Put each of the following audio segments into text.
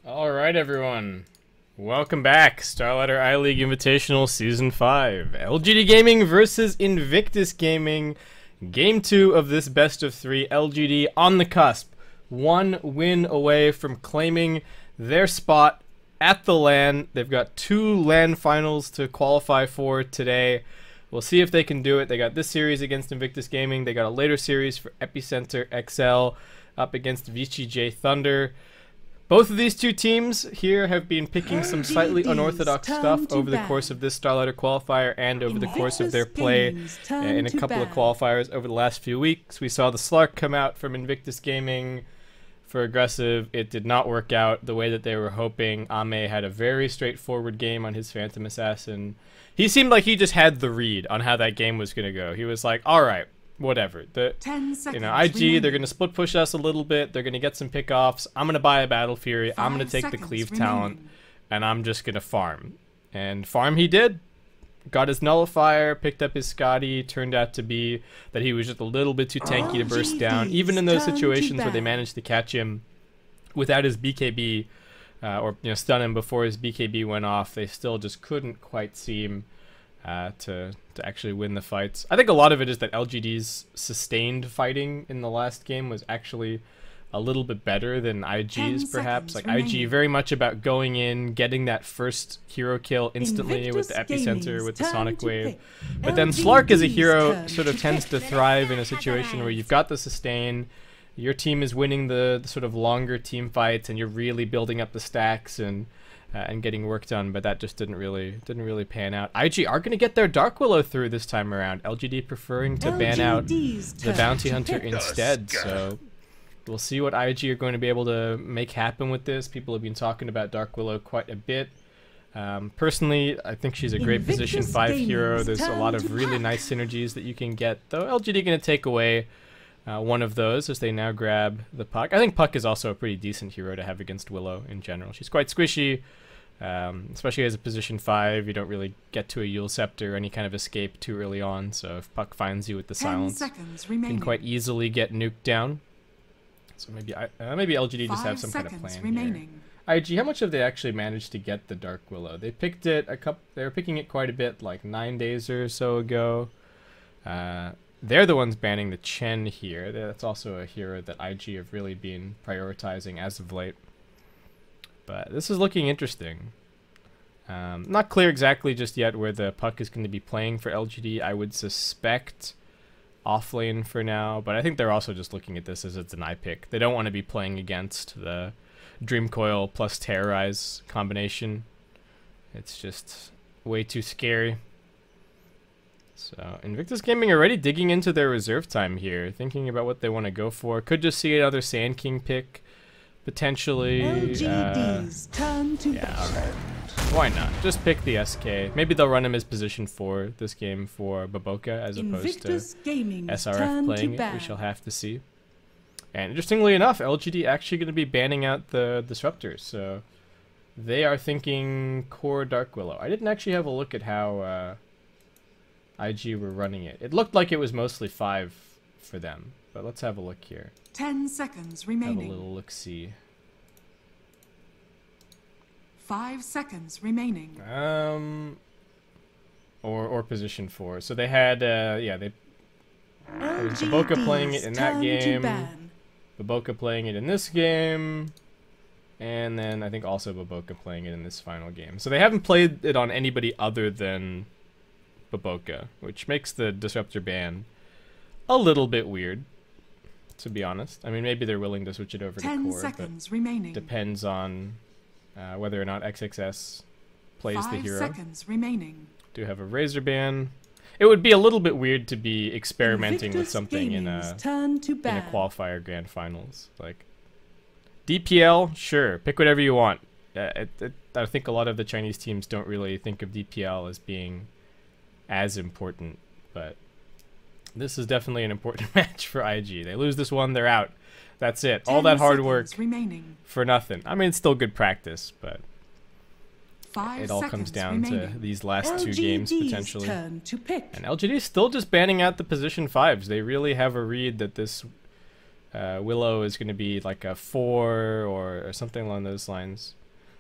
Alright everyone, welcome back. StarLadder I-League Invitational Season 5. LGD Gaming versus Invictus Gaming. Game 2 of this best of 3. LGD on the cusp. One win away from claiming their spot at the LAN. They've got 2 LAN finals to qualify for today. We'll see if they can do it. They got this series against Invictus Gaming. They got a later series for Epicenter XL up against VCJ Thunder. Both of these two teams here have been picking some slightly unorthodox stuff over the course of this StarLadder qualifier and over the course of their play in a couple of qualifiers over the last few weeks. We saw the Slark come out from Invictus Gaming for aggressive. It did not work out the way that they were hoping. Ame had a very straightforward game on his Phantom Assassin. He seemed like he just had the read on how that game was going to go. He was like, all right, whatever. IG, they're going to split push us a little bit. They're going to get some pickoffs. I'm going to buy a Battle Fury. I'm going to take the cleave talent, and I'm just going to farm. And farm he did. Got his nullifier, picked up his Scotty. Turned out to be that he was just a little bit too tanky to burst down. Even in those situations where they managed to catch him without his BKB, or stun him before his BKB went off, they still just couldn't quite seem to actually win the fights. I think a lot of it is that LGD's sustained fighting in the last game was actually a little bit better than IG's, perhaps. Like IG very much about going in, getting that first hero kill instantly with the Epicenter, with the Sonic Wave. But then Slark as a hero sort of tends to thrive in a situation where you've got the sustain, your team is winning the sort of longer team fights, and you're really building up the stacks and getting work done, but that just didn't really pan out. IG are going to get their Dark Willow through this time around. LGD preferring to ban out the Bounty Hunter instead, so we'll see what IG are going to be able to make happen with this. People have been talking about Dark Willow quite a bit. Personally, I think she's a great position 5 hero. There's a lot of really nice synergies that you can get, though LGD going to take away one of those as they now grab the Puck. I think Puck is also a pretty decent hero to have against Willow in general. She's quite squishy, especially as a position 5. You don't really get to a Yule Scepter or any kind of escape too early on, so if Puck finds you with the silence, you can quite easily get nuked down. So maybe LGD just have some kind of plan here. IG, how much have they actually managed to get the Dark Willow? They picked it they were picking it quite a bit, like 9 days or so ago. They're the ones banning the Chen here. That's also a hero that IG have really been prioritizing as of late. But this is looking interesting. Not clear exactly just yet where the Puck is going to be playing for LGD. I would suspect offlane for now, but I think they're also just looking at this as a deny pick. They don't want to be playing against the Dream Coil plus Terrorize combination. It's just way too scary. So Invictus Gaming already digging into their reserve time here, thinking about what they want to go for. Could just see another Sand King pick, potentially. LGD's turn to yeah, alright. Why not? Just pick the SK. Maybe they'll run him as position 4 this game for Baboka as opposed to SRF playing it. We shall have to see. And interestingly enough, LGD actually going to be banning out the Disruptors, so they are thinking core Dark Willow. I didn't actually have a look at how IG were running it. It looked like it was mostly 5 for them, but let's have a look here. 10 seconds remaining. Have a little look-see. 5 seconds remaining. Or position 4. So they had yeah, there was Baboka playing it in that game, Baboka playing it in this game, and then I think also Baboka playing it in this final game. So they haven't played it on anybody other than Baboka, which makes the Disruptor ban a little bit weird, to be honest. I mean, maybe they're willing to switch it over to core, but remaining. Depends on whether or not XXS plays the hero. 5 seconds remaining. Do have a Razor ban. It would be a little bit weird to be experimenting with something in a qualifier grand finals. Like DPL, sure, pick whatever you want. I think a lot of the Chinese teams don't really think of DPL as being as important, but this is definitely an important match for IG. They lose this one, they're out. That's it. All that hard work for nothing. I mean, it's still good practice, but it all comes down to these last 2 games potentially. And LGD is still just banning out the position 5s. They really have a read that this Willow is going to be like a 4 or something along those lines.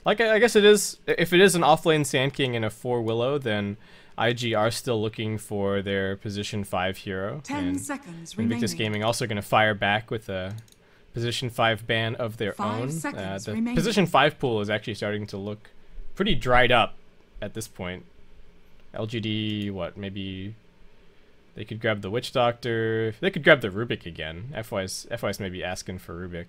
Like, I guess it is, if it is an offlane Sand King and a 4 Willow, then IG are still looking for their position 5 hero. 10 seconds Invictus remaining. Gaming also going to fire back with a position 5 ban of their 5 own. seconds The remaining. position 5 pool is actually starting to look pretty dried up at this point. LGD, what, maybe they could grab the Witch Doctor. They could grab the Rubik again. FY's maybe asking for Rubik.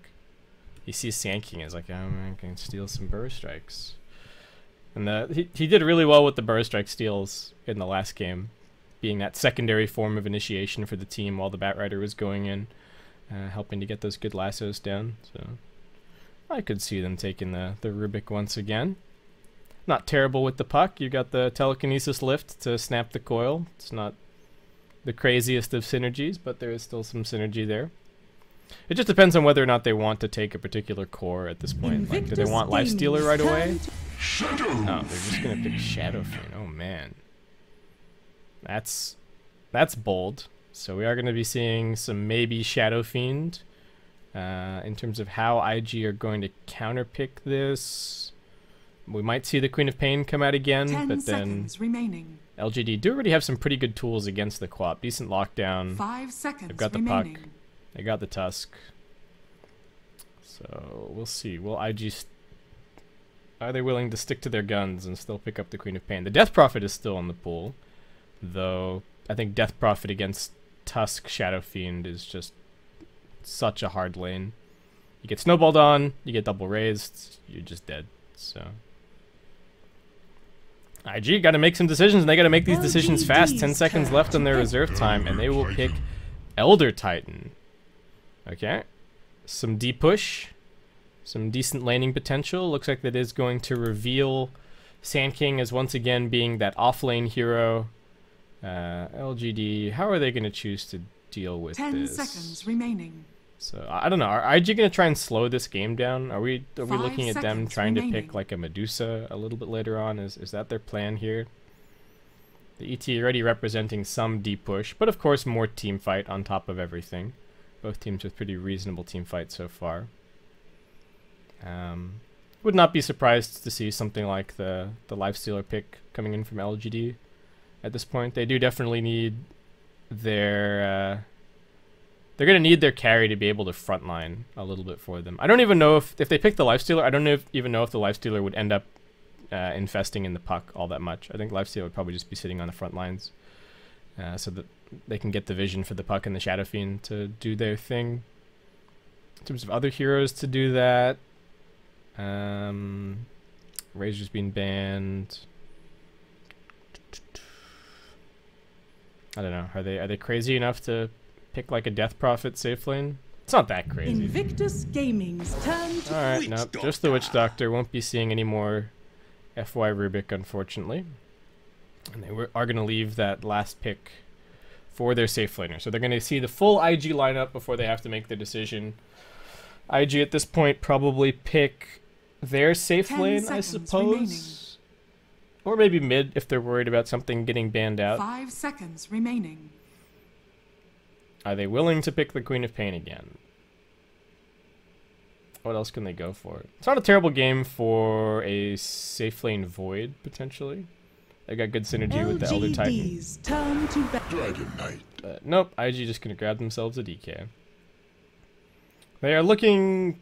He sees Sand King as like, oh, I can steal some Burr Strikes. And he did really well with the Burr Strike steals in the last game, being that secondary form of initiation for the team while the Batrider was going in, helping to get those good lassos down. So I could see them taking the Rubik once again. Not terrible with the puck. You got the telekinesis lift to snap the coil. It's not the craziest of synergies, but there is still some synergy there. It just depends on whether or not they want to take a particular core at this point. Like, do they want Lifestealer right away? No, they're just gonna pick Shadow Fiend. Oh man, that's bold. So we are gonna be seeing some maybe Shadow Fiend. In terms of how IG are going to counterpick this, we might see the Queen of Pain come out again, 10 but then seconds remaining. LGD do already have some pretty good tools against the Co-op. Decent lockdown. 5 seconds They've got the remaining. puck. They got the Tusk. So we'll see. Will IG are they willing to stick to their guns and still pick up the Queen of Pain? The Death Prophet is still in the pool, though I think Death Prophet against Tusk Shadow Fiend is just such a hard lane. You get snowballed on, you get double raised, you're just dead. So IG got to make some decisions, and they got to make these decisions fast. 10 seconds left on their reserve time, and they will pick Elder Titan. Okay, some D-push, some decent laning potential. Looks like that is going to reveal Sand King as once again being that off-lane hero. LGD, how are they going to choose to deal with 10 this? seconds remaining. So I don't know. Are IG going to try and slow this game down? Are we 5 looking at them seconds trying to remaining. pick like a Medusa a little bit later on? Is that their plan here? The ET already representing some deep push, but of course more team fight on top of everything. Both teams with pretty reasonable team fight so far. Would not be surprised to see something like the Lifestealer pick coming in from LGD at this point. They do definitely need their they're going to need their carry to be able to frontline a little bit for them. I don't even know if they pick the Lifestealer, I don't even know if the Lifestealer would end up infesting in the puck all that much. I think Lifestealer would probably just be sitting on the front lines so that they can get the vision for the puck and the Shadow Fiend to do their thing. In terms of other heroes to do that, Razor's been banned. I don't know. Are they crazy enough to pick like a Death Prophet safe lane? It's not that crazy. Invictus Gaming's turn to Alright, nope. Just the Witch Doctor. Won't be seeing any more FY Rubik, unfortunately. And they are going to leave that last pick for their safe laner. So they're going to see the full IG lineup before they have to make their decision. IG at this point probably pick their safe 10 lane, I seconds suppose. remaining. Or maybe mid if they're worried about something getting banned out. 5 seconds remaining. Are they willing to pick the Queen of Pain again? What else can they go for? It's not a terrible game for a safe lane Void, potentially. They got good synergy with the Elder Titan. LGD's turn to Dragon Knight. Nope, IG just going to grab themselves a DK. They are looking...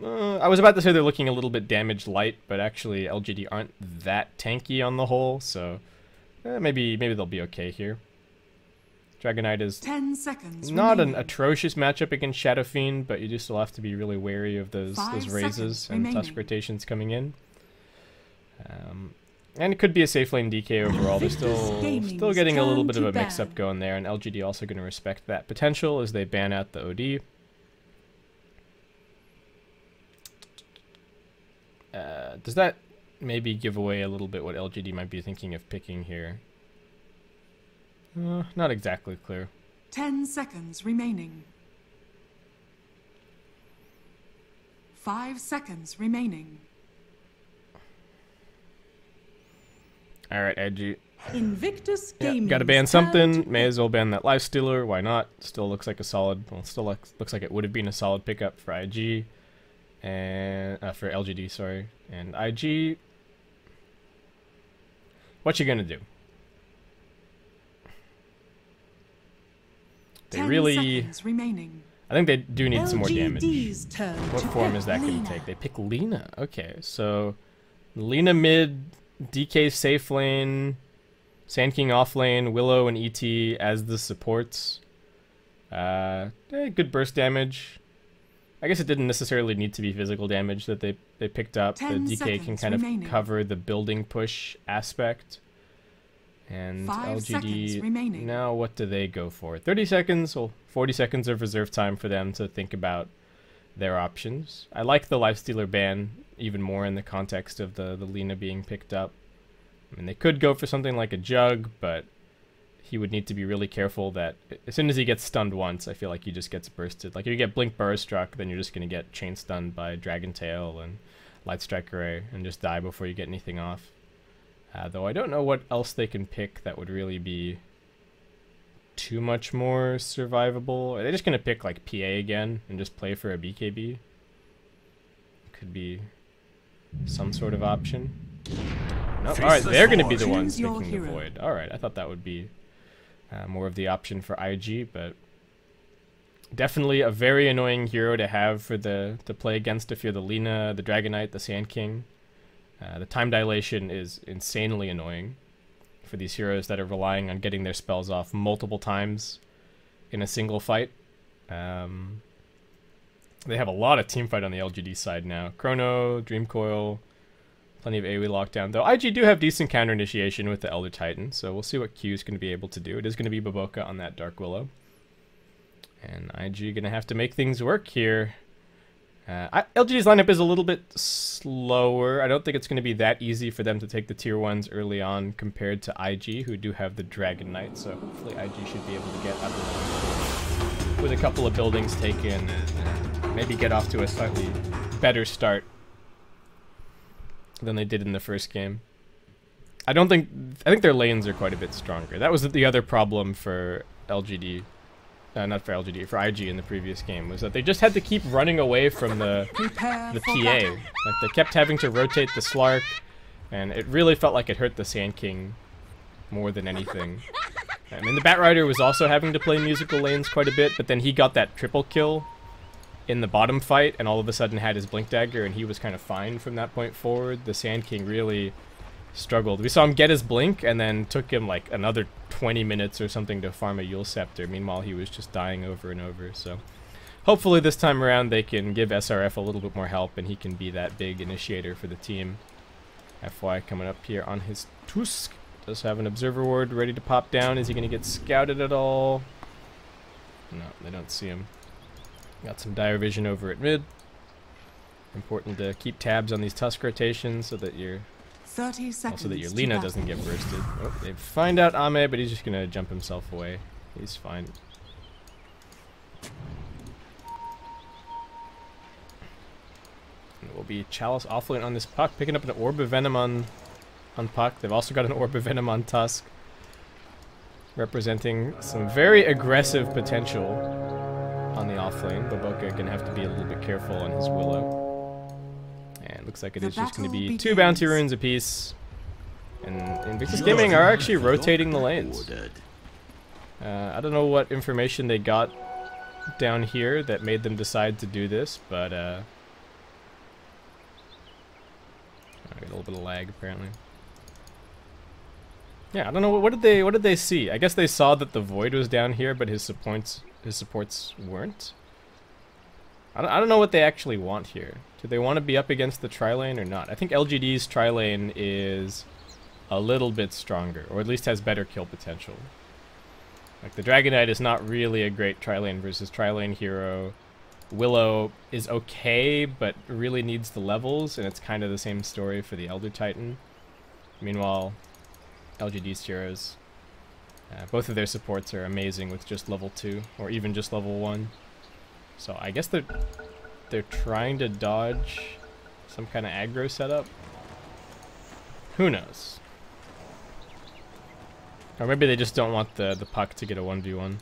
I was about to say they're looking a little bit damage light, but actually LGD aren't that tanky on the whole, so maybe they'll be okay here. Dragon Knight is 10 seconds not an remaining. atrocious matchup against Shadow Fiend, but you do still have to be really wary of those 5 raises seconds and Tusk remaining. rotations coming in. And it could be a safe lane DK overall. They're still Gaming's getting a little turn bit of to a mix-up ban. going there, and LGD also going to respect that potential as they ban out the OD. Does that maybe give away a little bit what LGD might be thinking of picking here? Not exactly clear. 10 seconds remaining. 5 seconds remaining. Alright, IG. Invictus Yeah, Gaming. gotta ban something. May as well ban that Lifestealer. Why not? Still looks like a solid. Well, still looks like it would have been a solid pickup for IG and for LGD. Sorry, and IG. What you gonna do? They 10 really. seconds remaining. I think they do need some more damage. LGD's turn What to form pick is that going Lena. to take? They pick Lena. Okay, so Lena mid, DK safe lane, Sand King off lane, Willow and ET as the supports. Good burst damage. I guess it didn't necessarily need to be physical damage that they picked up. The 10 DK can seconds kind of remaining. cover the building push aspect. And 5 seconds LGD, remaining. now what do they go for? 30 seconds, well, 40 seconds of reserve time for them to think about their options. I like the Lifestealer ban even more in the context of the Lena being picked up. I mean, they could go for something like a Jug, but he would need to be really careful that as soon as he gets stunned once, I feel like he just gets bursted. Like if you get Blink Burst struck, then you're just going to get chain stunned by Dragon Tail and Light Strike Array and just die before you get anything off. Though I don't know what else they can pick that would really be too much more survivable. Are they just going to pick like PA again and just play for a BKB? Could be some sort of option. Nope. Alright, they're going to be the ones Choose your picking the hero. Void. Alright, I thought that would be more of the option for IG, but definitely a very annoying hero to have for to play against if you're the Lena, the Dragonite, the Sand King. The time dilation is insanely annoying for these heroes that are relying on getting their spells off multiple times in a single fight. They have a lot of teamfight on the LGD side now. Chrono, Dreamcoil, plenty of AoE lockdown. Though IG do have decent counter initiation with the Elder Titan, so we'll see what Q is going to be able to do. It is going to be Baboka on that Dark Willow. And IG going to have to make things work here. LGD's lineup is a little bit slower. I don't think it's going to be that easy for them to take the tier 1s early on compared to IG, who do have the Dragon Knight, so hopefully IG should be able to get up with a couple of buildings taken and maybe get off to a slightly better start than they did in the first game. I think their lanes are quite a bit stronger. That was the other problem for LGD. Not for LGD, for IG in the previous game, was that they just had to keep running away from the Prepare PA. for battle. Like they kept having to rotate the Slark, and it really felt like it hurt the Sand King more than anything. I mean, the Batrider was also having to play musical lanes quite a bit, but then he got that triple kill in the bottom fight, and all of a sudden had his Blink Dagger, and he was kind of fine from that point forward. The Sand King really struggled. We saw him get his Blink, and then took him like another 20 minutes or something to farm a Yule Scepter. Meanwhile, he was just dying over and over. So hopefully this time around they can give SRF a little bit more help, and he can be that big initiator for the team. FY coming up here on his Tusk. Does have an Observer Ward ready to pop down. Is he going to get scouted at all? No, they don't see him. Got some Dire Vision over at mid. Important to keep tabs on these Tusk rotations so that your 30 seconds. also that your to Lena battle. doesn't get bursted. Oh, they find out Ame, but he's just gonna jump himself away. He's fine. And it will be Chalice offlane on this Puck, picking up an Orb of Venom on Puck. They've also got an Orb of Venom on Tusk, representing some very aggressive potential on the offlane. Baboka gonna have to be a little bit careful on his Willow. And looks like it The is just going to battle be 2 begins. bounty runes apiece. And Invictus Gaming are actually rotating the lanes. I don't know what information they got down here that made them decide to do this, but I got a little bit of lag apparently. Yeah, I don't know what did they see? I guess they saw that the Void was down here, but his supports weren't. I don't know what they actually want here. Do they want to be up against the tri-lane or not? I think LGD's tri-lane is a little bit stronger, or at least has better kill potential. Like the Dragonite is not really a great tri-lane versus tri-lane hero. Willow is okay, but really needs the levels, and it's kind of the same story for the Elder Titan. Meanwhile, LGD's heroes, both of their supports are amazing with just level 2, or even just level 1. So I guess they're trying to dodge some kind of aggro setup. Who knows? Or maybe they just don't want the puck to get a 1v1. Now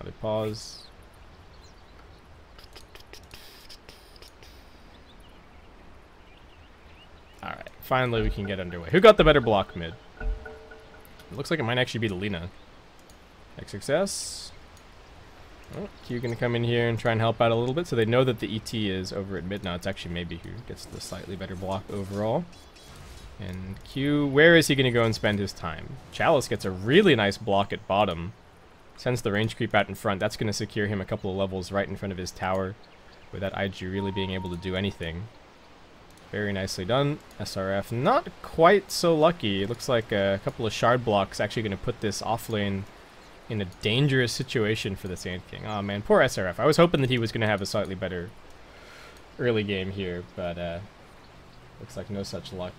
they pause. Alright, finally we can get underway. Who got the better block mid? It looks like it might actually be the Lina. XXS. Oh, Q gonna come in here and try and help out a little bit, so they know that the ET is over at mid now. It's actually maybe who gets the slightly better block overall. And Q, where is he gonna go and spend his time? Chalice gets a really nice block at bottom. Sends the range creep out in front. That's gonna secure him a couple of levels right in front of his tower, without IG really being able to do anything. Very nicely done. SRF not quite so lucky. It looks like a couple of shard blocks actually gonna put this off lane in a dangerous situation for the Sand King. Oh man, poor SRF. I was hoping that he was going to have a slightly better early game here, but looks like no such luck.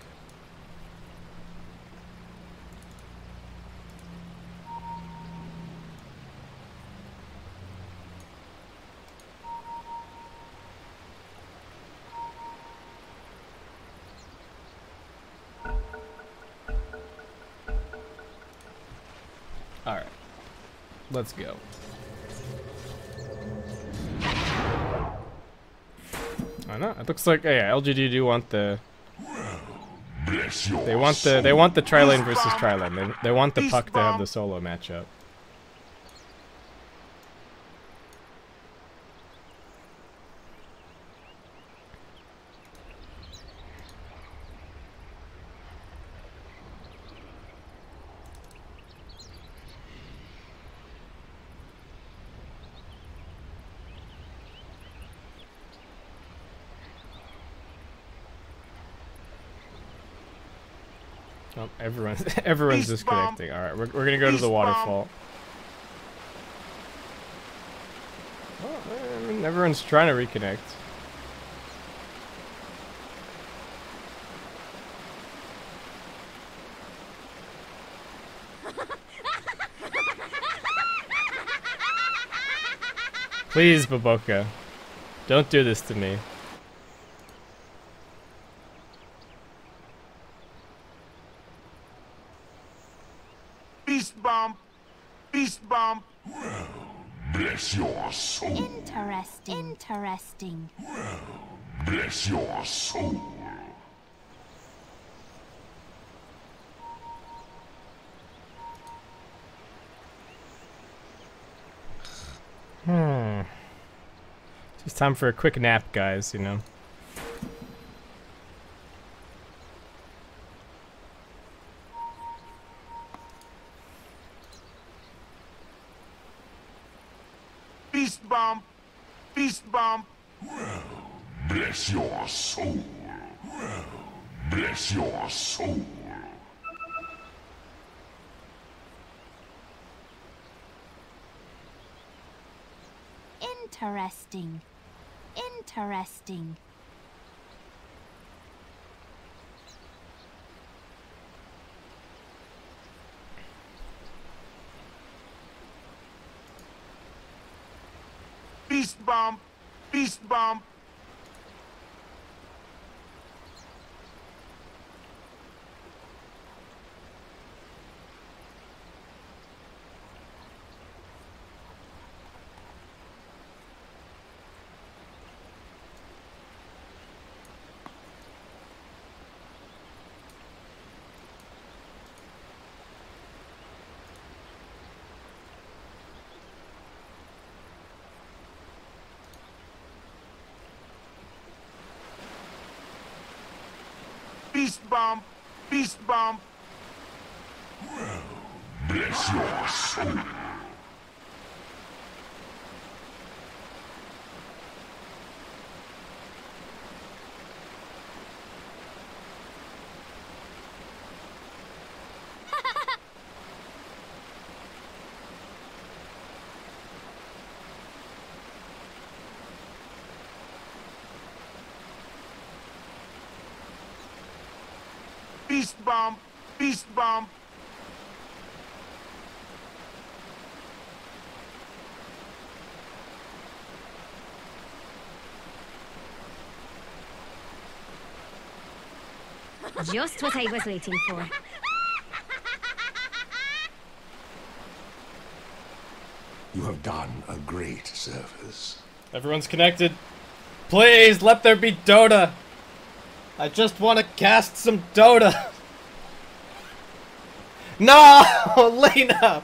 Alright. Let's go. I know. It looks like yeah, LGD do want the they want the tri-lane versus tri-lane. They want the puck to have the solo matchup. Oh, everyone's disconnecting. All right, we're gonna go to the waterfall. Oh, I mean, everyone's trying to reconnect. Please, Baboka, don't do this to me. Beast bomb! Beast bomb! Well, bless your soul. Interesting. Well, bless your soul. It's time for a quick nap, guys, you know. Beast bomb! Beast bomb! Well, bless your soul. Well, bless your soul. Interesting. Beast bomb! Beast bomb! Beast bomb! Beast bomb! Well, bless your soul. Beast bomb! Beast bomb! Just what I was waiting for. You have done a great service. Everyone's connected. Please, let there be Dota. I just want to cast some Dota. No! Lena!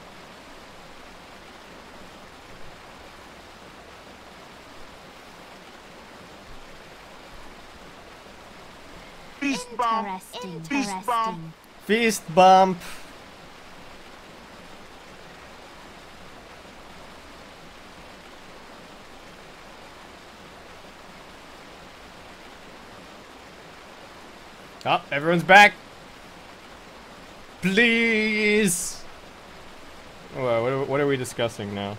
Beast bomb. Beast bomb. Feast bump. Oh, everyone's back. Please. Well, what are we discussing now?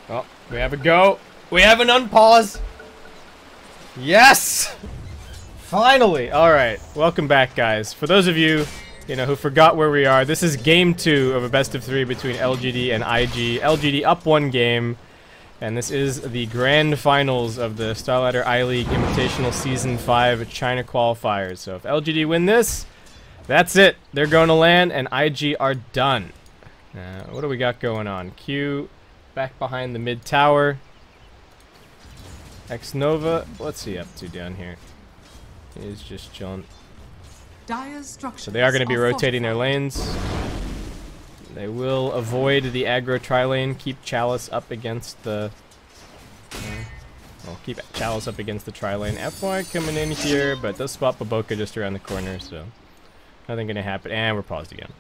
Oh, we have a go. We have an unpause. Yes! Finally! Alright, welcome back, guys. For those of you, who forgot where we are, this is game 2 of a best of 3 between LGD and IG. LGD up 1 game, and this is the grand finals of the StarLadder I-League Invitational Season 5 China Qualifiers. So if LGD win this, that's it. They're going to LAN, and IG are done. What do we got going on? Q back behind the mid tower. X-Nova, what's he up to down here? He's just chilling. So they are going to be rotating their lanes. They will avoid the aggro tri-lane, keep Chalice up against the... well, keep Chalice up against the tri-lane. FY coming in here, but does spot Baboka just around the corner, so... nothing going to happen. And we're paused again.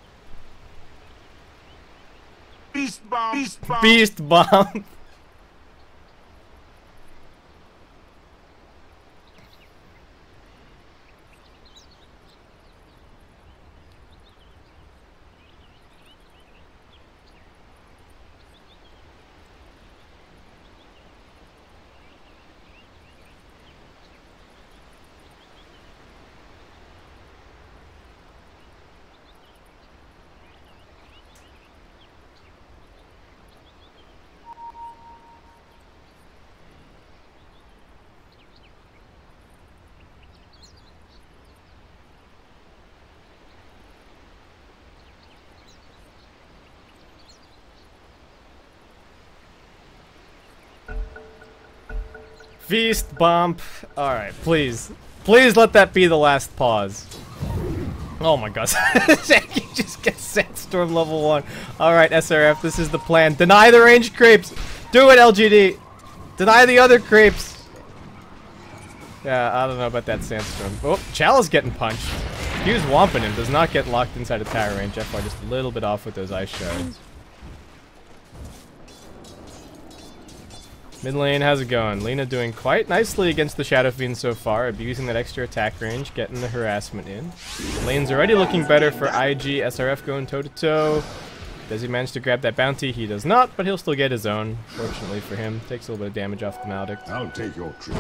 Beast bomb. Beast bomb. Beast bomb! Feast bump. Alright, please. Please let that be the last pause. Oh my gosh. He just gets Sandstorm level 1. Alright, SRF, this is the plan. Deny the ranged creeps. Do it, LGD. Deny the other creeps. Yeah, I don't know about that Sandstorm. Oh, Chalice getting punched. Q's whomping him. Does not get locked inside a tower range. FY just a little bit off with those ice shards. Mid lane, how's it going? Lena doing quite nicely against the Shadow Fiend so far, abusing that extra attack range, getting the harassment in. Lane's already looking better for IG, SRF going toe-to-toe. Does he manage to grab that bounty? He does not, but he'll still get his own, fortunately for him. Takes a little bit of damage off the Maledict. I'll take your trip.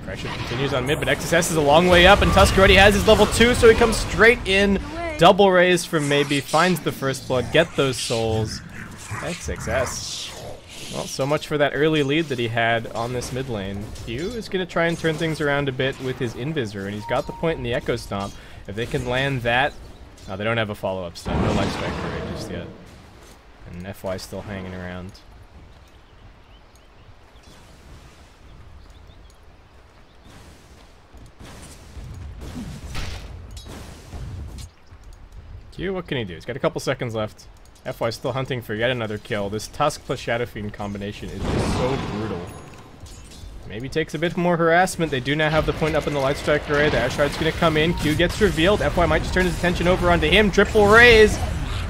Pressure continues on mid, but XSS is a long way up, and Tusk already has his level 2, so he comes straight in. Double raise from Maybe, finds the first blood, get those souls. XXS. Well, so much for that early lead that he had on this mid lane. Q is going to try and turn things around a bit with his Invisor, and he's got the point in the Echo Stomp. If they can land that... oh, they don't have a follow-up stun. No Life Strike Array just yet. And FY still hanging around. Q, what can he do? He's got a couple seconds left. FY still hunting for yet another kill. This Tusk plus Shadow Fiend combination is just so brutal. Maybe takes a bit more harassment. They do now have the point up in the Light Strike Array. The Ash Shard's going to come in. Q gets revealed. FY might just turn his attention over onto him. Triple raise.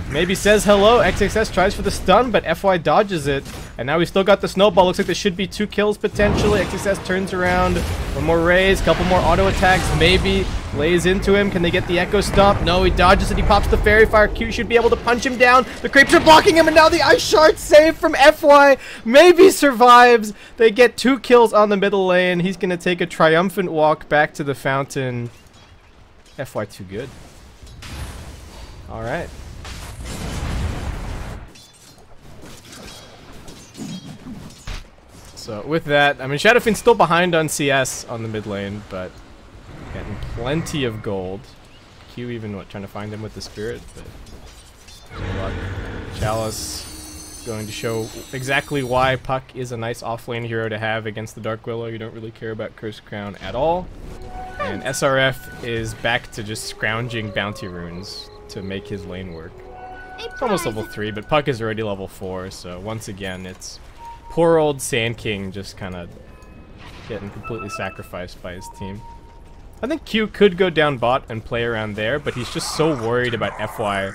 Maybe says hello. XXS tries for the stun, but FY dodges it. And now we still got the snowball. Looks like there should be 2 kills potentially. XXS turns around. One more raise. Couple more auto attacks. Maybe lays into him. Can they get the Echo Stomp? No, he dodges it. He pops the Fairy Fire. Q should be able to punch him down. The creeps are blocking him, and now the Ice Shard save from FY. Maybe survives. They get 2 kills on the middle lane. He's going to take a triumphant walk back to the fountain. FY too good. All right. So with that, I mean, Shadow Fiend's still behind on CS on the mid lane, but getting plenty of gold. Q even trying to find him with the spirit, but good luck. Chalice going to show exactly why Puck is a nice offlane hero to have against the Dark Willow. You don't really care about Cursed Crown at all. And SRF is back to just scrounging bounty runes to make his lane work. It's almost level 3, but Puck is already level 4, so once again, it's poor old Sand King just kind of getting completely sacrificed by his team. I think Q could go down bot and play around there, but he's just so worried about FY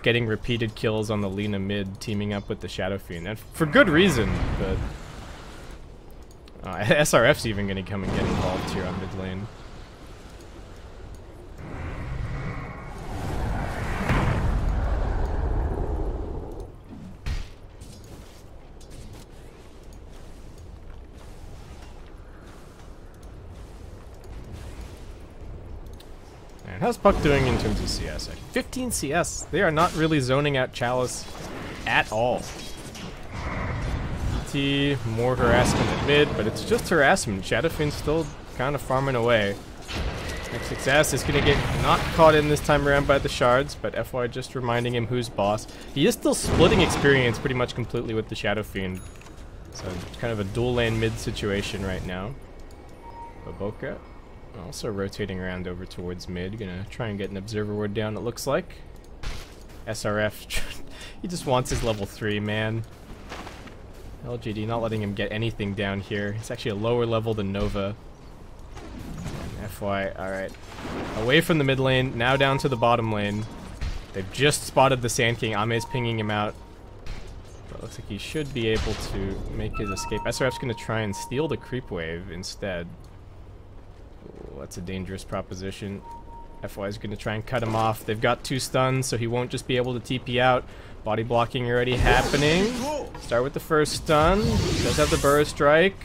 getting repeated kills on the Lina mid, teaming up with the Shadow Fiend, and for good reason, but SRF's even going to come and get involved here on mid lane. And how's Puck doing in terms of CS? 15 CS. They are not really zoning out Chalice at all. PT, more harassment at mid, but it's just harassment. Shadow Fiend's still kind of farming away. Success is going to get not caught in this time around by the shards, but FY just reminding him who's boss. He is still splitting experience pretty much completely with the Shadow Fiend. So it's kind of a dual lane mid situation right now. Baboka also rotating around over towards mid. Gonna try and get an observer ward down, it looks like. SRF, he just wants his level 3, man. LGD not letting him get anything down here. He's actually a lower level than Nova. And FY, alright. Away from the mid lane, now down to the bottom lane. They've just spotted the Sand King. Ame's pinging him out. But it looks like he should be able to make his escape. SRF's gonna try and steal the creep wave instead. Ooh, that's a dangerous proposition. FY is going to try and cut him off. They've got 2 stuns, so he won't just be able to TP out. Body blocking already happening. Start with the first stun. Does have the burrow strike.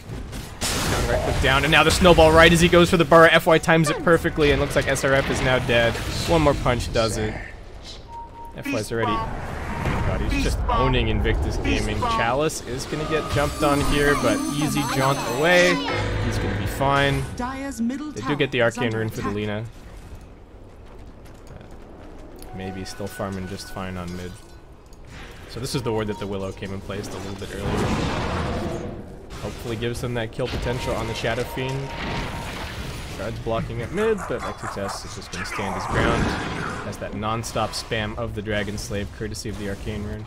Down, right click down, and now the snowball right as he goes for the burrow. FY times it perfectly, and looks like SRF is now dead. One more punch does it. FY's already... Oh God, he's just owning Invictus Gaming. Chalice is going to get jumped on here, but easy jaunt away. He's going to be fine. They do get the Arcane Rune for the Lina. Maybe still farming just fine on mid. So this is the ward that the Willow came and placed a little bit earlier. Hopefully gives them that kill potential on the Shadow Fiend. Guards blocking at mid, but XXS is just going to stand his ground. Has that non-stop spam of the Dragon Slave, courtesy of the Arcane Rune.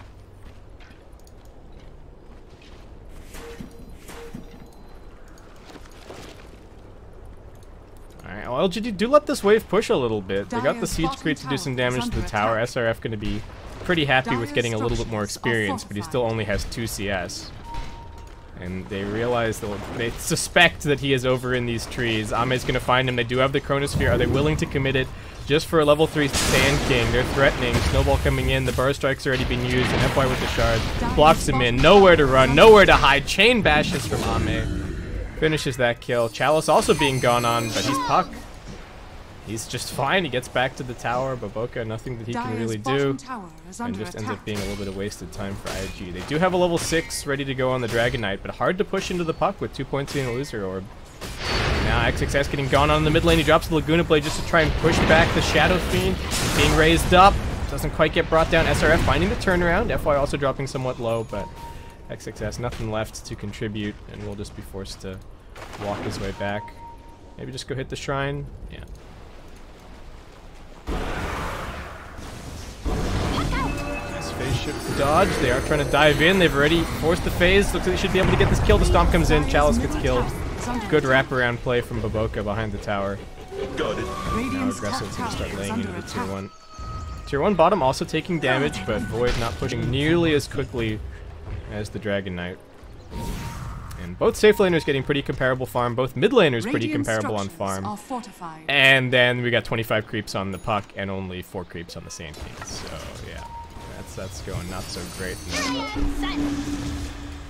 Alright, well, LGD do let this wave push a little bit. They got the Siege Crate to do some damage to the tower. SRF going to be pretty happy with getting a little bit more experience, but he still only has 2 CS. And they realize that they suspect that he is over in these trees. Ame's going to find him. They do have the Chronosphere. Are they willing to commit it just for a level 3 Sand King? They're threatening. Snowball coming in. The Burrow Strike's already been used. And FY with the shard blocks him in. Nowhere to run. Nowhere to hide. Chain bashes from Ame. Finishes that kill. Chalice also being gone on, but he's Puck. He's just fine. He gets back to the tower. Baboka, nothing that he can really do. And just ends up being a little bit of wasted time for IG. They do have a level 6 ready to go on the Dragon Knight, but hard to push into the Puck with 2 points in the loser orb. Now XXS getting gone on in the mid lane. He drops the Laguna Blade just to try and push back the Shadow Fiend. Being raised up. Doesn't quite get brought down. SRF finding the turnaround. FY also dropping somewhat low, but XXS nothing left to contribute, and will just be forced to walk his way back. Maybe just go hit the shrine. Yeah. Nice phase shift dodge. They are trying to dive in. They've already forced the phase. Looks like they should be able to get this kill. The stomp comes in. Chalice gets killed. Good wraparound play from Baboka behind the tower. Now Aggressive's going to start laying into the tier 1. Tier 1 bottom also taking damage, but Void not pushing nearly as quickly as the Dragon Knight. And both safe laners getting pretty comparable farm. Both mid laners pretty comparable on farm. And then we got 25 creeps on the Puck and only 4 creeps on the Sand King. So yeah, that's going not so great.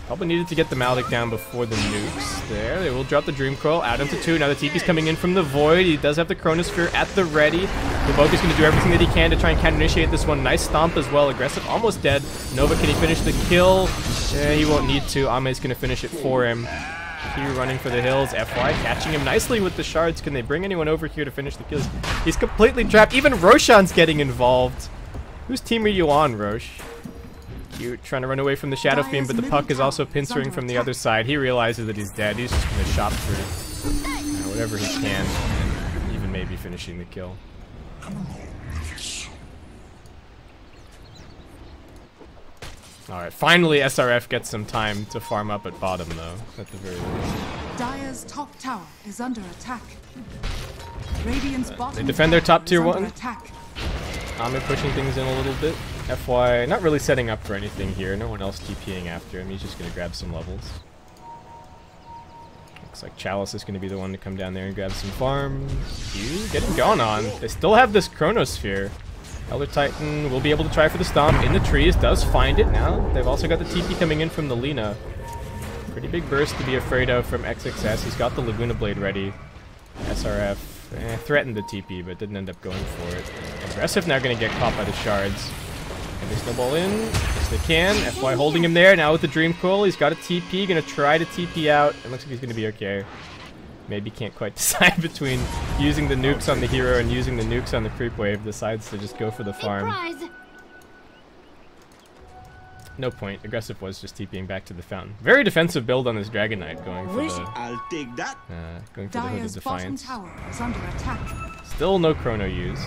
Probably needed to get the Maldic down before the nukes there. They will drop the Dream Coil out into 2. Now the TP's coming in from the Void. He does have the Chronosphere at the ready. Baboka's going to do everything that he can to try and counter-initiate this one. Nice stomp as well. Aggressive, almost dead. Nova, can he finish the kill? He won't need to. Ame's going to finish it for him. Q running for the hills. FY catching him nicely with the shards. Can they bring anyone over here to finish the kills? He's completely trapped. Even Roshan's getting involved. Whose team are you on, Rosh? Q trying to run away from the Shadow Fiend, but the puck is also pincering from the other side. He realizes that he's dead. He's just going to shop through whatever he can, and even maybe finishing the kill. Alright, finally SRF gets some time to farm up at bottom, though, at the very least. Dire's top tower is under attack. Radiant's bottom They defend their top tier tower is one. under attack. Ame pushing things in a little bit. FY not really setting up for anything here. No one else TPing after him. He's just going to grab some levels. Looks like Chalice is going to be the one to come down there and grab some farm. Q getting gone on. They still have this Chronosphere. Elder Titan will be able to try for the stomp in the trees. Does find it now. They've also got the TP coming in from the Lina. Pretty big burst to be afraid of from XXS. He's got the Laguna Blade ready. SRF threatened the TP, but didn't end up going for it. Aggressive now going to get caught by the shards. Can they snowball in? Yes, they can. FY holding him there. Now with the Dream Coil, he's got a TP. Going to try to TP out. It looks like he's going to be okay. Maybe can't quite decide between using the nukes on the hero and using the nukes on the creep wave. Decides to just go for the farm. No point. Aggressive was just TPing back to the fountain. Very defensive build on this Dragon Knight, going for the I'll take that. going for the Hood of Dire's bottom Defiance. tower is under attack. Still no Chrono used.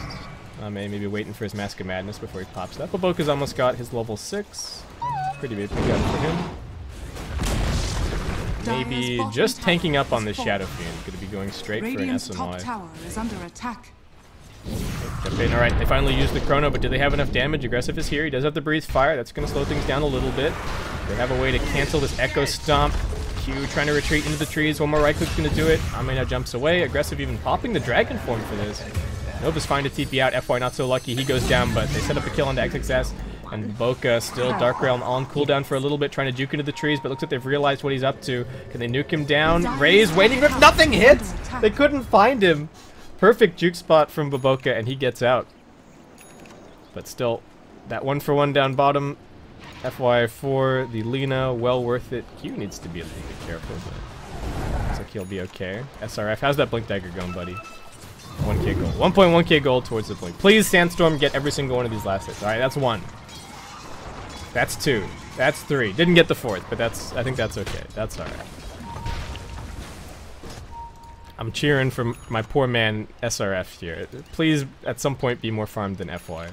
Maybe waiting for his Mask of Madness before he pops that. Baboka's almost got his level 6. Pretty big gun for him. Maybe just tanking up on this Shadow Fiend. Gonna be going straight Radiant's for an top SMY. tower is under attack. Alright, they finally used the Chrono, but do they have enough damage? Aggressive is here. He does have the Breathe Fire. That's gonna slow things down a little bit. They have a way to cancel this Echo Stomp. Q trying to retreat into the trees. One more right click's gonna do it. Ame now jumps away. Aggressive even popping the Dragon Form for this. Nova's fine to TP out. FY not so lucky. He goes down, but they set up a kill onto XXS. And Boca still Dark Realm on cooldown for a little bit, trying to juke into the trees, but looks like they've realized what he's up to. Can they nuke him down? Raise, waiting grip, nothing hits! They couldn't find him. Perfect juke spot from Baboka, and he gets out. But still, that 1-for-1 down bottom. FY for the Lina, well worth it. Q needs to be a little bit careful, but looks like he'll be okay. SRF, how's that Blink Dagger going, buddy? 1k gold. 1.1k gold towards the Blink. Please, Sandstorm, get every single one of these last hits. Alright, that's 1. That's 2. That's 3. Didn't get the 4th, but I think that's okay. That's alright. I'm cheering for my poor man SRF here. Please, at some point, be more farmed than FY.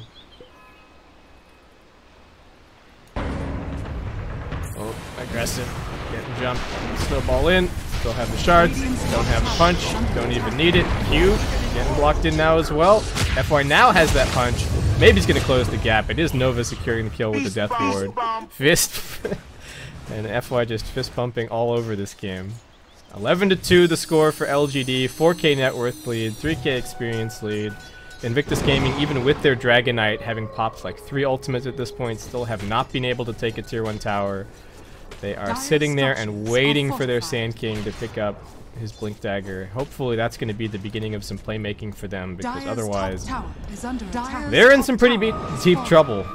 Oh, aggressive. Getting jumped. Snowball in. Still have the shards. Don't have the punch. Don't even need it. Q. Getting blocked in now as well. FY now has that punch. Maybe he's going to close the gap. It is Nova securing the kill with the Death Ward. Fist. And FY just fist pumping all over this game. 11-2 the score for LGD. 4k net worth lead. 3k experience lead. Invictus Gaming, even with their Dragon Knight having popped like 3 ultimates at this point, still have not been able to take a tier 1 tower. They are sitting there and waiting for their Sand King to pick up his Blink Dagger. Hopefully that's going to be the beginning of some playmaking for them, because otherwise they're in some pretty deep trouble.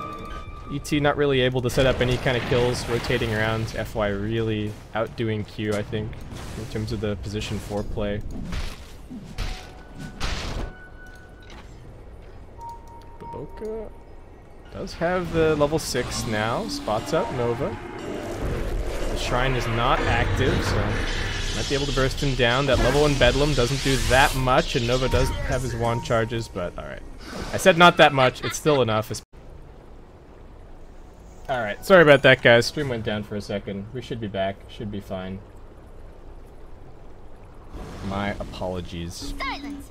ET not really able to set up any kind of kills, rotating around. FY really outdoing Q, I think, in terms of the position 4 play. Baboka does have the level 6 now. Spots up Nova. The Shrine is not active, so might be able to burst him down. That level 1 Bedlam doesn't do that much, and Nova does have his wand charges, but alright. I said not that much, it's still enough. Alright, sorry about that, guys. Stream went down for a second. We should be back. Should be fine. My apologies. Silence.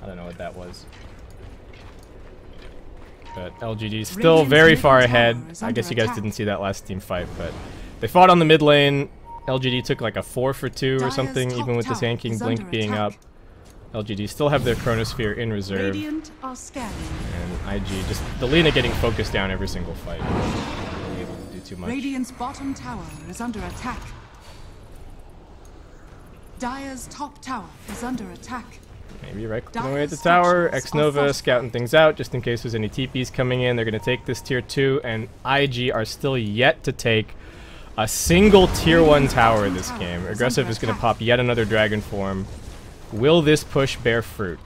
I don't know what that was. But LGD still very far ahead. I guess you guys didn't see that last team fight, but they fought on the mid lane. LGD took like a 4-for-2 or something, even with the Sand King Blink being up. LGD still have their Chronosphere in reserve. And IG just the Lina getting focused down every single fight. Not really able to do too much. Radiant's bottom tower is under attack. Dire's top tower is under attack. Maybe right clicking away at the tower. X-Nova scouting things out just in case there's any TPs coming in. They're going to take this tier 2, and IG are still yet to take a single tier 1 tower this game. Aggressive is going to pop yet another dragon form. Will this push bear fruit?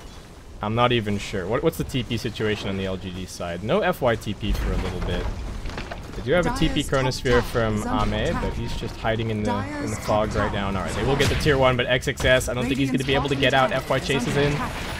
I'm not even sure. What's the TP situation on the LGD side? No FY TP for a little bit. They do have a TP Chronosphere from Ame, but he's just hiding in the fog right now. Alright, they will get the tier 1, but XXS, I don't think he's going to be able to get out. FY chases in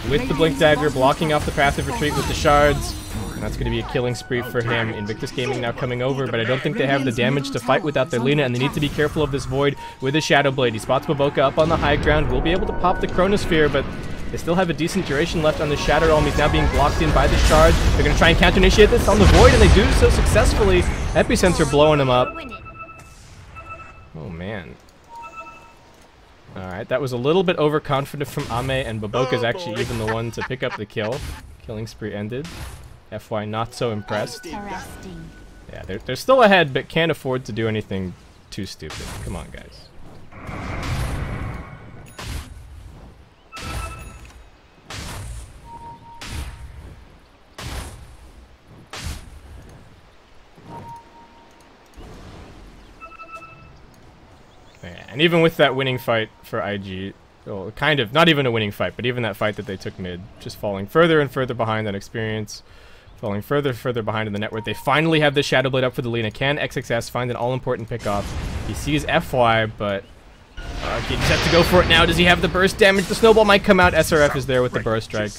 with the Blink Dagger, blocking off the passive retreat with the shards. And that's going to be a killing spree for him. Invictus Gaming now coming over, but I don't think they have the damage to fight without their Lina, and they need to be careful of this Void with a Shadow Blade. He spots Baboka up on the high ground, will be able to pop the Chronosphere, but they still have a decent duration left on the Shadow Realm. He's now being blocked in by the shards. They're going to try and counter-initiate this on the Void, and they do so successfully. Epicenter blowing him up. Oh, man. Alright, that was a little bit overconfident from Ame, and Baboka's actually even the one to pick up the kill. Killing spree ended. FY not so impressed. Yeah, they're still ahead, but can't afford to do anything too stupid. Come on, guys. Yeah, and even with that winning fight for IG, well, kind of, not even a winning fight, but even that fight that they took mid, just falling further and further behind on experience, falling further and further behind in the network. They finally have the Shadow Blade up for the Lina. Can XXS find an all-important pickoff? He sees FY, but he just has to go for it now. Does he have the burst damage? The snowball might come out. SRF is there with the burst strike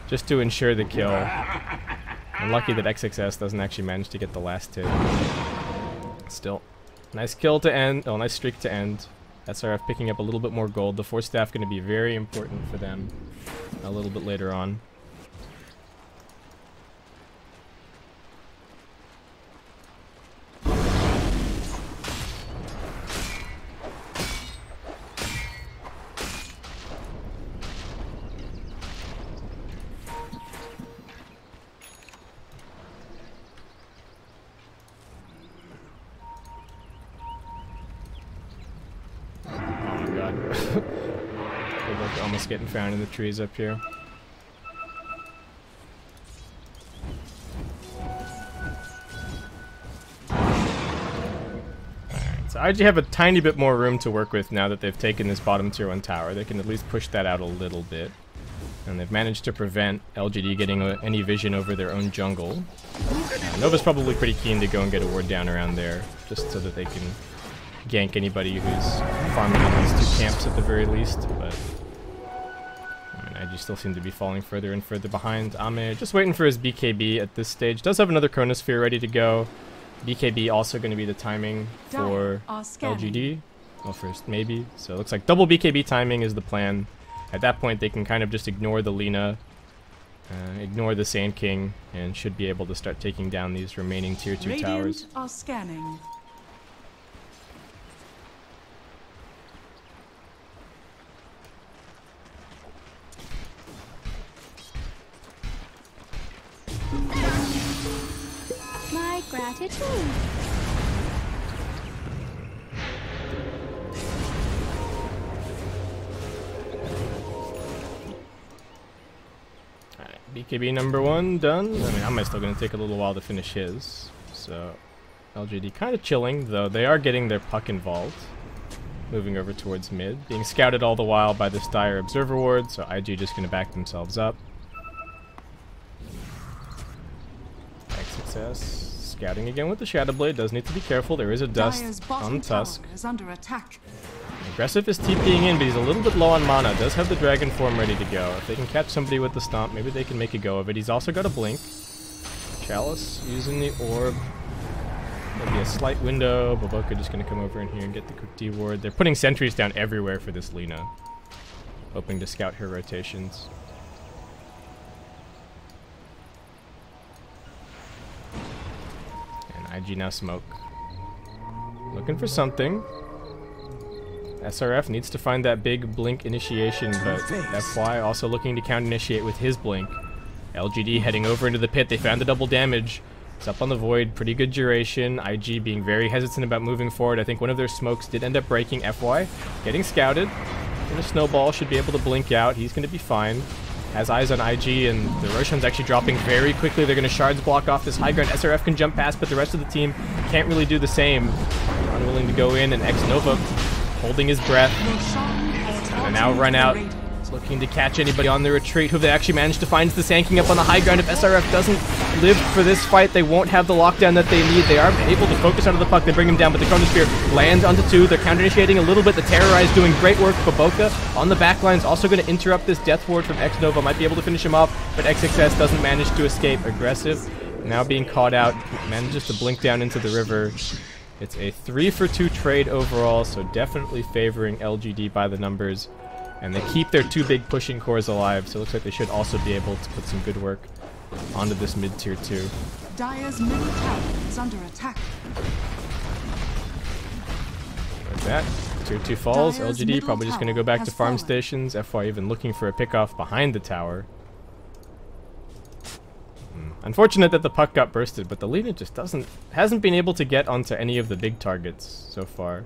just to ensure the kill. I'm lucky that XXS doesn't actually manage to get the last hit. Still, nice kill to end. Oh, nice streak to end. SRF picking up a little bit more gold. The Force Staff going to be very important for them a little bit later on. Almost getting found in the trees up here. Alright, so IG have a tiny bit more room to work with now that they've taken this bottom tier 1 tower. They can at least push that out a little bit. And they've managed to prevent LGD getting any vision over their own jungle. Nova's probably pretty keen to go and get a ward down around there, just so that they can gank anybody who's farming in these 2 camps at the very least, but I mean, IG still seem to be falling further and further behind. Ame just waiting for his BKB at this stage. Does have another Chronosphere ready to go. BKB also going to be the timing for LGD. Well, first, maybe. So it looks like double BKB timing is the plan. At that point, they can kind of just ignore the Lina, ignore the Sand King, and should be able to start taking down these remaining tier 2 towers. Are scanning. My gratitude. Alright, BKB number 1 done. I mean, I'm still going to take a little while to finish his. So, LGD kind of chilling, though they are getting their puck involved. Moving over towards mid. Being scouted all the while by this dire Observer Ward, so IG just going to back themselves up. Success. Scouting again with the Shadow Blade. Does need to be careful. There is a dust on Tusk. Is under attack. Aggressive is TPing in, but he's a little bit low on mana. Does have the Dragon form ready to go. If they can catch somebody with the Stomp, maybe they can make a go of it. He's also got a Blink. Chalice using the Orb. Maybe a slight window. Baboka just going to come over in here and get the quick D ward. They're putting sentries down everywhere for this Lina, hoping to scout her rotations. IG now smoke. Looking for something. SRF needs to find that big blink initiation, but FY also looking to counter initiate with his blink. LGD heading over into the pit. They found the double damage. It's up on the Void. Pretty good duration. IG being very hesitant about moving forward. I think one of their smokes did end up breaking. FY getting scouted. gonna snowball, should be able to blink out. He's gonna be fine. Has eyes on IG, and the Roshan's actually dropping very quickly. They're gonna shards block off this high ground. SRF can jump past, but the rest of the team can't really do the same. Unwilling to go in, and X Nova holding his breath. And now run out, looking to catch anybody on the retreat. Who they actually managed to find is the Sanking up on the high ground. If SRF doesn't live for this fight, they won't have the lockdown that they need. They are able to focus onto the puck. They bring him down, but the Chronosphere lands onto 2. They're counter-initiating a little bit. The Terrorize doing great work. Baboka on the back line is also going to interrupt this Death Ward from X Nova. Might be able to finish him off, but XXS doesn't manage to escape. Aggressive, now being caught out. Manages to blink down into the river. It's a 3-for-2 trade overall, so definitely favoring LGD by the numbers. And they keep their 2 big pushing cores alive, so it looks like they should also be able to put some good work onto this mid-tier 2. Dire's middle tower is under attack. Like that. Tier 2 falls. Dire's LGD middle probably just going to tower go back has to farm fallen. stations. FY even looking for a pickoff behind the tower. Unfortunate that the puck got bursted, but the Lina just hasn't been able to get onto any of the big targets so far.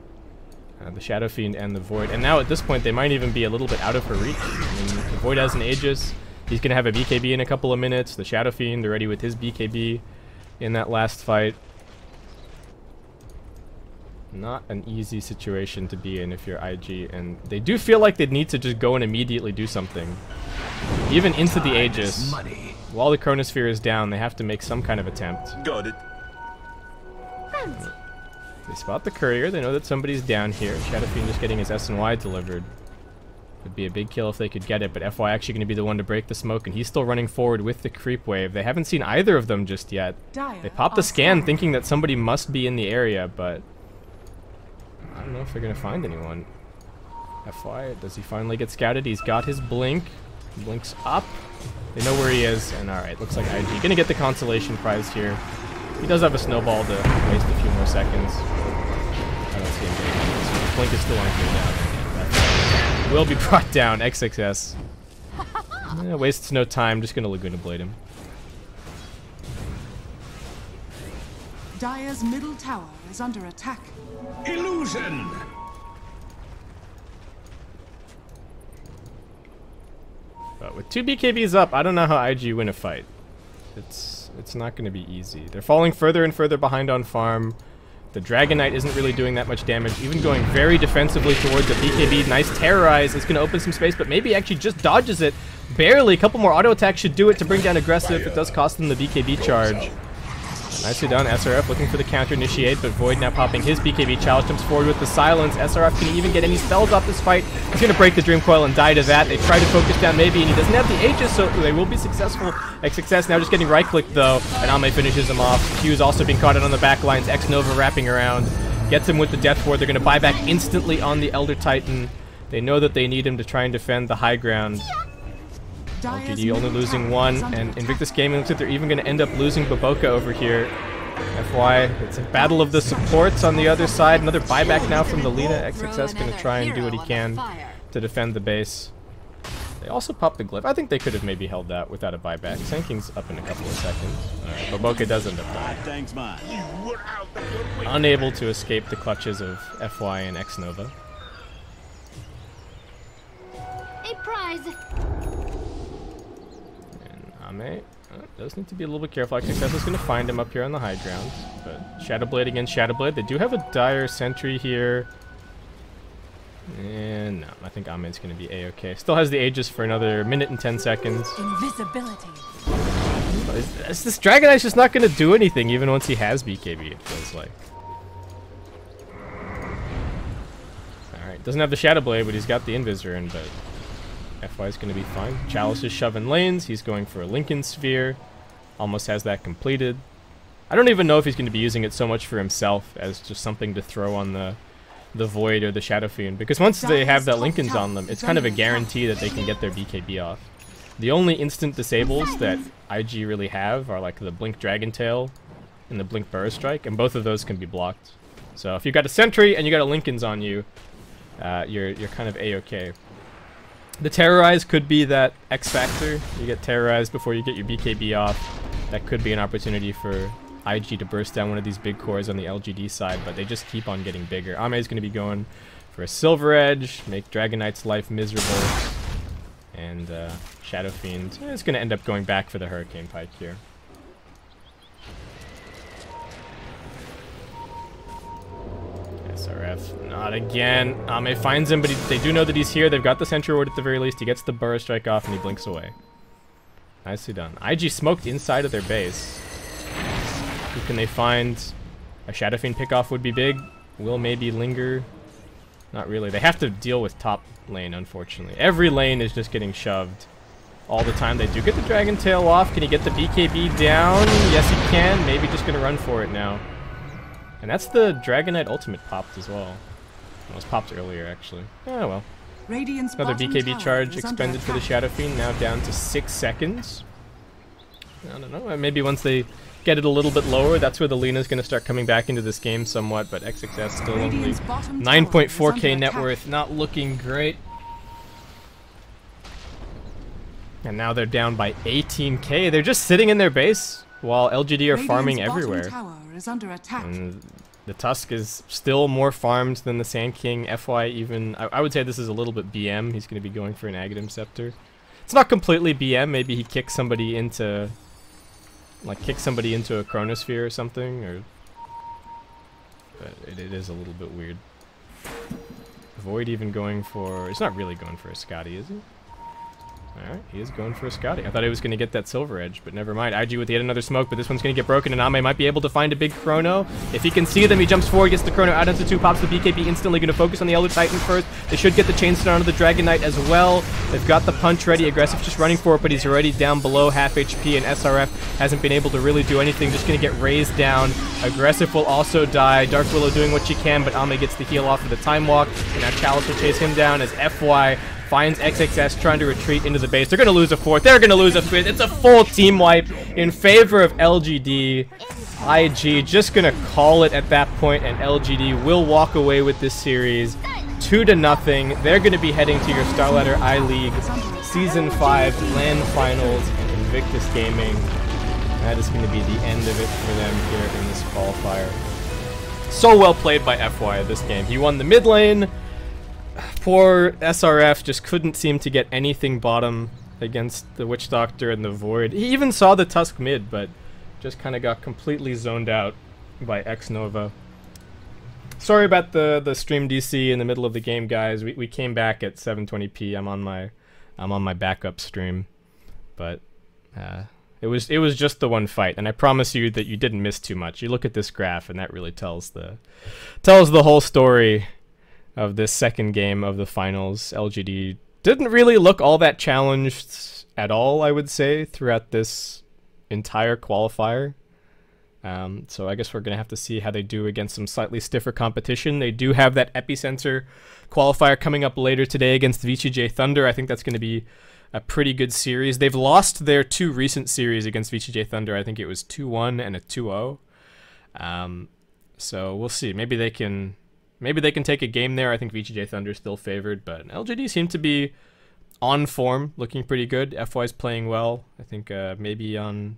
The Shadow Fiend and the Void. And now at this point, they might even be a little bit out of her reach. I mean, the Void has an Aegis. He's going to have a BKB in a couple of minutes. The Shadow Fiend already with his BKB in that last fight. Not an easy situation to be in if you're IG. And they do feel like they need to just go and immediately do something. Even into the Aegis. While the Chronosphere is down, they have to make some kind of attempt. Got it. They spot the courier. They know that somebody's down here. Shadow Fiend just getting his S&Y delivered. Would be a big kill if they could get it, but FY actually going to be the one to break the smoke, and he's still running forward with the creep wave. They haven't seen either of them just yet. They popped the scan thinking that somebody must be in the area, but I don't know if they're going to find anyone. FY, does he finally get scouted? He's got his blink. Blinks up. They know where he is, and alright, looks like IG going to get the consolation prize here. He does have a snowball to waste a few more seconds. I don't see him getting it. So the blink is still on cooldown. Will be brought down. XXS. Wastes no time. Just gonna Laguna Blade him. Dire's middle tower is under attack. Illusion! But with 2 BKBs up, I don't know how IG win a fight. It's not going to be easy. They're falling further and further behind on farm. The Dragon Knight isn't really doing that much damage, even going very defensively towards the BKB. Nice Terrorize. It's going to open some space, but maybe actually just dodges it. Barely. A couple more auto attacks should do it to bring down Aggressive. It does cost them the BKB charge. Nicely done. SRF looking for the counter initiate, but Void now popping his BKB. Chalice jumps forward with the silence. SRF can even get any spells off this fight. He's going to break the Dream Coil and die to that. They try to focus down maybe, and he doesn't have the Aegis, so they will be successful. XXS now just getting right-clicked, though, and Ame finishes him off. Q's also being caught out on the back lines. X Nova wrapping around. Gets him with the Death Ward. They're going to buy back instantly on the Elder Titan. They know that they need him to try and defend the high ground. LGD only losing 1, and Invictus Gaming looks like they're even going to end up losing Baboka over here. FY, it's a battle of the supports on the other side. Another buyback now from the Lina. XXS going to try and do what he can to defend the base. They also popped the Glyph. I think they could have maybe held that without a buyback. Sanking's up in a couple of seconds. Alright, Baboka does end up dying. Unable to escape the clutches of FY and X Nova. A prize. And Ame does need to be a little bit careful. XXS is going to find him up here on the high ground. But Shadowblade against Shadowblade. They do have a dire sentry here. And no, I think Amen's going to be A-okay. Still has the Aegis for another minute and 10 seconds. Invisibility. This Dragon Knight's just not going to do anything even once he has BKB, it feels like. Alright, doesn't have the Shadowblade, but he's got the Invisor, but FY is going to be fine. Chalice is shoving lanes. He's going for a Lincoln Sphere. Almost has that completed. I don't even know if he's going to be using it so much for himself as just something to throw on the Void or the Shadow Fiend, because once they have that Lincoln's on them, it's kind of a guarantee that they can get their BKB off. The only instant disables that IG really have are like the Blink Dragon Tail and the Blink Burrow Strike, and both of those can be blocked. So if you've got a Sentry and you got a Lincoln's on you, you're kind of A-okay. The Terrorize could be that X factor. You get terrorized before you get your BKB off. That could be an opportunity for IG to burst down one of these big cores on the LGD side, but they just keep on getting bigger. Ame is going to be going for a Silver Edge, make Dragon Knight's life miserable, and Shadow Fiend is going to end up going back for the Hurricane Pike here. SRF, not again. Ame finds him, but they do know that he's here. They've got the Sentry Ward at the very least. He gets the Burrow Strike off, and he blinks away. Nicely done. IG smoked inside of their base. Who can they find? A Shadow Fiend pickoff would be big. Will maybe linger. Not really. They have to deal with top lane, unfortunately. Every lane is just getting shoved all the time. They do get the Dragon Tail off. Can he get the BKB down? Yes, he can. Maybe just going to run for it now. And that's the Dragon Knight ultimate popped as well. It was popped earlier, actually. Oh, well. Radiant's Another bottom BKB tower charge is expended under for the attack. Shadow Fiend, now down to 6 seconds. I don't know. Maybe once they get it a little bit lower, that's where the Lena's going to start coming back into this game somewhat, but XXS still only Radiant's bottom tower is 9.4k under net attack. worth, not looking great. And now they're down by 18k. They're just sitting in their base while LGD are farming Radiant's bottom everywhere. tower is under attack. And the Tusk is still more farmed than the Sand King. FY even, I would say this is a little bit BM. He's going to be going for an Aghanim Scepter. It's not completely BM. Maybe he kicks somebody into, like, a Chronosphere or something. Or, but it is a little bit weird. Void even going for, it's not really going for a Scotty, is he? Alright, he is going for a Scotty. I thought he was going to get that Silver Edge, but never mind. IG with yet another smoke, but this one's going to get broken, and Ame might be able to find a big Chrono. If he can see them, he jumps forward, gets the Chrono out into 2, pops the BKB instantly, going to focus on the Elder Titan first. They should get the Chain Stone onto the Dragon Knight as well. They've got the punch ready. Aggressive just running for it, but he's already down below half HP, and SRF hasn't been able to really do anything. Just going to get raised down. Aggressive will also die. Dark Willow doing what she can, but Ame gets the heal off of the Time Walk, and now Chalice will chase him down as FY finds XXS trying to retreat into the base. They're going to lose a 4th. They're going to lose a 5th. It's a full team wipe in favor of LGD. IG just going to call it at that point, and LGD will walk away with this series 2-0. They're going to be heading to your StarLadder I-League Season 5 LAN Finals in Invictus Gaming. That is going to be the end of it for them here in this qualifier. So well played by FY this game. He won the mid lane. Poor SRF just couldn't seem to get anything bottom against the Witch Doctor and the Void. He even saw the Tusk mid, but just kind of got completely zoned out by X Nova. Sorry about the stream DC in the middle of the game, guys. We came back at 720p. I'm on my backup stream, but it was just the one fight, and I promise you that you didn't miss too much. You look at this graph, and that really tells the whole story of this second game of the finals. LGD didn't really look all that challenged at all, I would say, throughout this entire qualifier. So I guess we're going to have to see how they do against some slightly stiffer competition. They do have that Epicenter qualifier coming up later today against VCJ Thunder. I think that's going to be a pretty good series. They've lost their 2 recent series against VCJ Thunder. I think it was 2-1 and a 2-0. So we'll see. Maybe they can take a game there. I think VGJ Thunder is still favored, but LGD seem to be on form, looking pretty good. FY's playing well. I think maybe on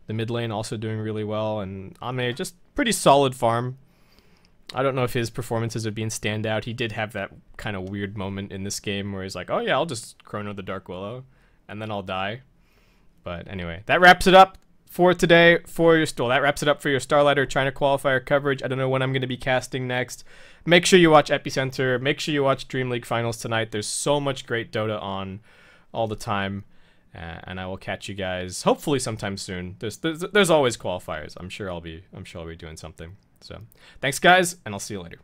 the mid lane also doing really well, and Ame just pretty solid farm. I don't know if his performances are being standout. He did have that kind of weird moment in this game where he's like, oh yeah, I'll just Chrono the Dark Willow, and then I'll die. But anyway, that wraps it up for today that wraps it up for your StarLadder China qualifier coverage. I don't know when I'm going to be casting next. Make sure you watch Epicenter. Make sure you watch Dream League Finals tonight. There's so much great Dota on all the time, and I will catch you guys hopefully sometime soon. There's always qualifiers. I'm sure I'll be doing something. So thanks guys, and I'll see you later.